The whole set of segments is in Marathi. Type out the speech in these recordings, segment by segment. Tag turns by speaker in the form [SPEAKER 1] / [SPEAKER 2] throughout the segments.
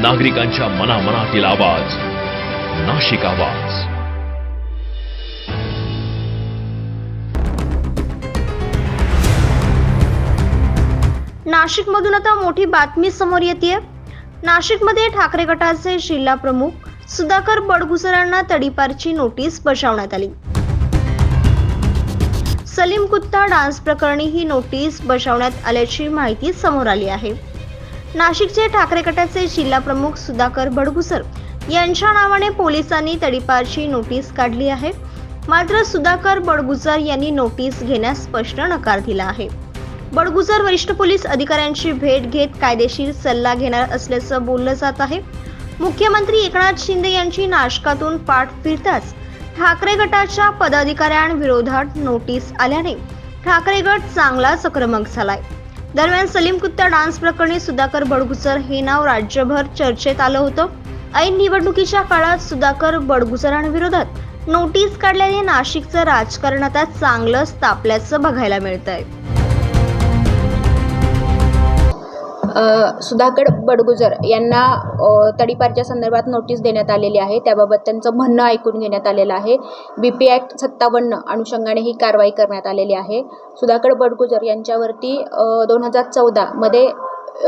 [SPEAKER 1] नागरिकांच्या मनामनातील आवाज, नाशिक आवाज.
[SPEAKER 2] नाशिकमधून आता मोठी बातमी समोर येते. नाशिकमध्ये ठाकरे गटाचे जिल्हा प्रमुख सुधाकर बडगुजरांना तडीपारची नोटीस बजावण्यात आली. सलीम कुत्ता डान्स प्रकरणी ही नोटीस बजावण्यात आल्याची माहिती समोर आली आहे. नाशिकचे ठाकरे गटाचे जिल्हा प्रमुख सुधाकर बडगुजर यांच्या नावाने पोलिसांनी तडीपारची नोटीस काढली आहे. मात्र सुधाकर बडगुजर यांनी नोटीस घेण्यास स्पष्ट नकार दिला आहे. बडगुजर वरिष्ठ पोलीस अधिकाऱ्यांची भेट घेत कायदेशीर सल्ला घेणार असल्याचं बोललं जात आहे. मुख्यमंत्री एकनाथ शिंदे यांची नाशकातून पाठ फिरताच ठाकरे गटाच्या पदाधिकाऱ्यांविरोधात नोटीस आल्याने ठाकरे गट चांगलाच आक्रमक झालाय. दरम्यान सलीम कुत्ता डान्स प्रकरणी सुधाकर बडगुजर हे नाव राज्यभर चर्चेत आलं होतं. ऐन निवडणुकीच्या काळात सुधाकर बडगुजरांविरोधात नोटीस काढल्याने नाशिकचं राजकारण आता चांगलंच तापल्याचं बघायला मिळतंय.
[SPEAKER 3] सुधाकर बडगुजर यांना तडीपारच्या संदर्भात नोटीस देण्यात आलेली आहे. त्याबाबत त्यांचं म्हणणं ऐकून घेण्यात आलेलं आहे. BP ॲक्ट 57 अनुषंगाने ही कारवाई करण्यात आलेली आहे. सुधाकर बडगुजर यांच्यावरती 2014 मध्ये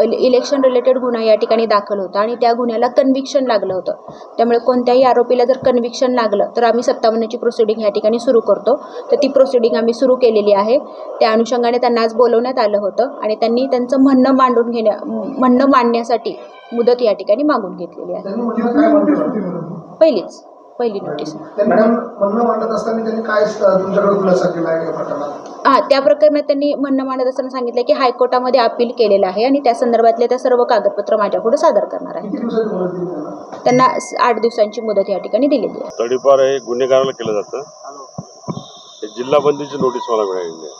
[SPEAKER 3] इलेक्शन रिलेटेड गुन्हा या ठिकाणी दाखल होता आणि त्या गुन्ह्याला कन्व्हिक्शन लागलं होतं. त्यामुळे कोणत्याही आरोपीला जर कन्व्हिक्शन लागलं तर आम्ही 57ची प्रोसिडिंग या ठिकाणी सुरू करतो. तर ती प्रोसिडिंग आम्ही सुरू केलेली आहे. त्या अनुषंगाने त्यांना आज बोलवण्यात आलं होतं आणि त्यांनी त्यांचं म्हणणं मांडण्यासाठी मुदत या ठिकाणी मागून घेतलेली आहे. पहिली नोटीस. त्या प्रकरणात त्यांनी म्हणणं मांडत असताना सांगितलं की हायकोर्टामध्ये अपील केलेलं आहे आणि त्या संदर्भातले त्या सर्व कागदपत्र माझ्यापुढे सादर करणार आहे. त्यांना 8 दिवसांची मुदत या ठिकाणी दिलेली आहे.
[SPEAKER 4] तडीपार हे गुन्हेगाराला केलं जातं. हे जिल्हाबंदीची नोटीस मला मिळालेली आहे.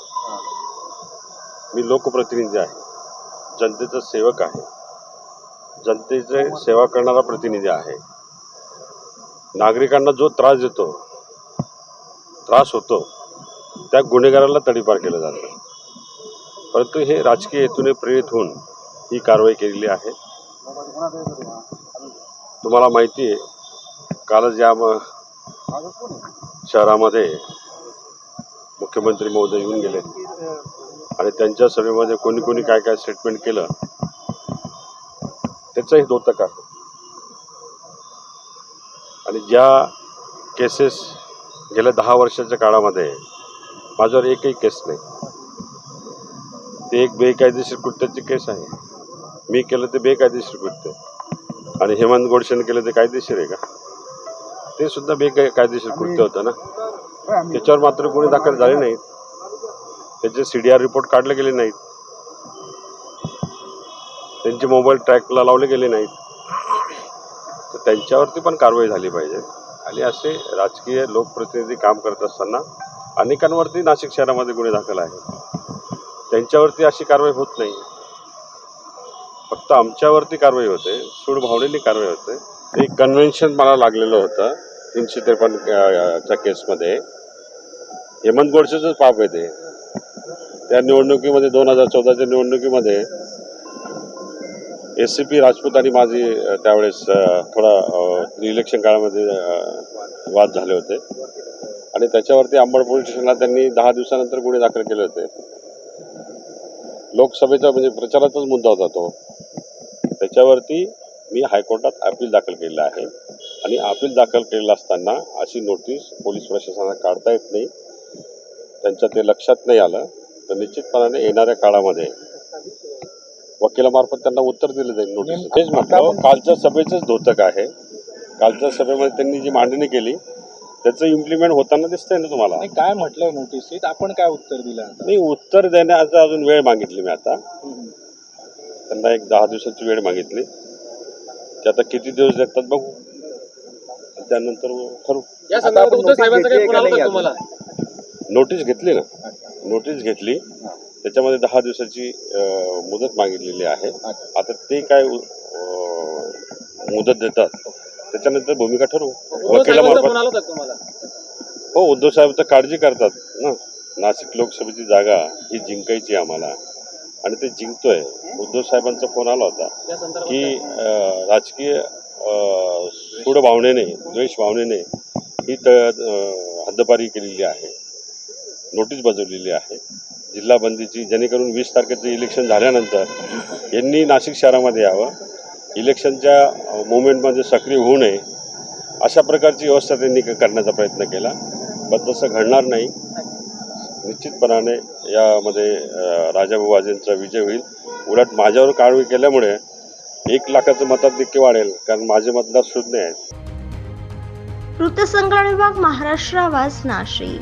[SPEAKER 4] मी लोकप्रतिनिधी आहे, जनतेचा सेवक आहे, जनतेचे सेवा करणारा प्रतिनिधी आहे. नागरिकांना जो त्रास होतो त्या गुन्हेगाराला तडीपार केलं जातं. परंतु हे राजकीय हेतूने प्रेरित होऊन ही कारवाई केलेली आहे. तुम्हाला माहिती आहे, कालच या शहरामध्ये मुख्यमंत्री महोदय येऊन गेले आणि त्यांच्या सभेमध्ये कोणी कोणी काय काय स्टेटमेंट केलं त्याचंही द्योतक आहे. आणि ज्या केसेस गेल्या 10 वर्षाच्या काळामध्ये माझ्यावर एकही केस नाही, ते एक बेकायदेशीर कृत्याची केस आहे. मी केलं ते बेकायदेशीर कृत्य आणि हेमंत गोडसेने केलं ते कायदेशीर आहे का? ते सुद्धा बेकायदेशीर कृत्य होतं ना. त्याच्यावर मात्र कोणी दाखल झाले नाहीत, त्याचे CDR रिपोर्ट काढले गेले नाहीत, त्यांचे मोबाईल ट्रॅकला लावले गेले नाहीत. तर त्यांच्यावरती पण कारवाई झाली पाहिजे. आणि असे राजकीय लोकप्रतिनिधी काम करत असताना अनेकांवरती नाशिक शहरामध्ये गुन्हे दाखल आहेत. त्यांच्यावरती अशी कारवाई होत नाही, फक्त आमच्यावरती कारवाई होते, सूडभावनेने कारवाई होते. ते कन्व्हेन्शन मला लागलेलं होतं 353च्या केसमध्ये. हेमंत गोडसेचंच पाप आहे ते. त्या निवडणुकीमध्ये 2014च्या निवडणुकीमध्ये SCP राजपूत आणि माझी त्यावेळेस थोडा इलेक्शन काळामध्ये वाद झाले होते आणि त्याच्यावरती अंबड पोलीस स्टेशनला त्यांनी 10 दिवसानंतर गुन्हे दाखल केले होते. लोकसभेचा म्हणजे प्रचाराचाच मुद्दा होता तो. त्याच्यावरती मी हायकोर्टात अपील दाखल केलेलं आहे आणि अपील दाखल केलेलं असताना अशी नोटीस पोलीस प्रशासनाला काढता येत नाही. त्यांच्या ते लक्षात नाही आलं तर निश्चितपणाने येणाऱ्या काळामध्ये वकिलामार्फत त्यांना उत्तर दिलं जाईल नोटीस. तेच म्हटलं, कालच्या सभेचंच द्योतक आहे. कालच्या सभेमध्ये त्यांनी जी मांडणी केली त्याचं इम्प्लिमेंट होताना दिसतंय ना तुम्हाला.
[SPEAKER 5] काय म्हटलंय नोटीसीत, आपण काय उत्तर दिलं?
[SPEAKER 4] नाही, उत्तर देण्याचा अजून वेळ मागितली मी. आता त्यांना एक 10 दिवसाची वेळ मागितली. ते आता किती दिवस देतात बघू, त्यानंतर ठरवू. नोटीस घेतली ना, नोटीस घेतली. त्याच्यामध्ये 10 दिवसाची मुदत मागितलेली आहे. आता ते काय मुदत देतात त्याच्यानंतर भूमिका ठरवू वकिलामार्फत. हो, उद्धव साहेब तर काळजी करतात ना. नाशिक लोकसभेची जागा ही जिंकायची आम्हाला आणि ते जिंकतोय. उद्धव साहेबांचा फोन आला होता की राजकीय सूड भावनेने, द्वेष भावनेने ही हद्दपारी केलेली आहे, नोटीस बजावलेली आहे जिल्हाबंदीची, जेणेकरून 20 तारखेचं इलेक्शन झाल्यानंतर यांनी नाशिक शहरामध्ये यावं, इलेक्शनच्या मुवमेंटमध्ये सक्रिय होऊ नये, अशा प्रकारची व्यवस्था त्यांनी करण्याचा प्रयत्न केला. पण तसं घडणार नाही. निश्चितपणाने यामध्ये राजाभाऊ वाजेंचा विजय होईल. उलट माझ्यावर कारवाई केल्यामुळे 1 लाखाचं मताधिक्य वाढेल, कारण माझे मतदार शून्य आहेत.
[SPEAKER 2] वृत्तसंकलन विभाग, महाराष्ट्र आवाज, नाशिक.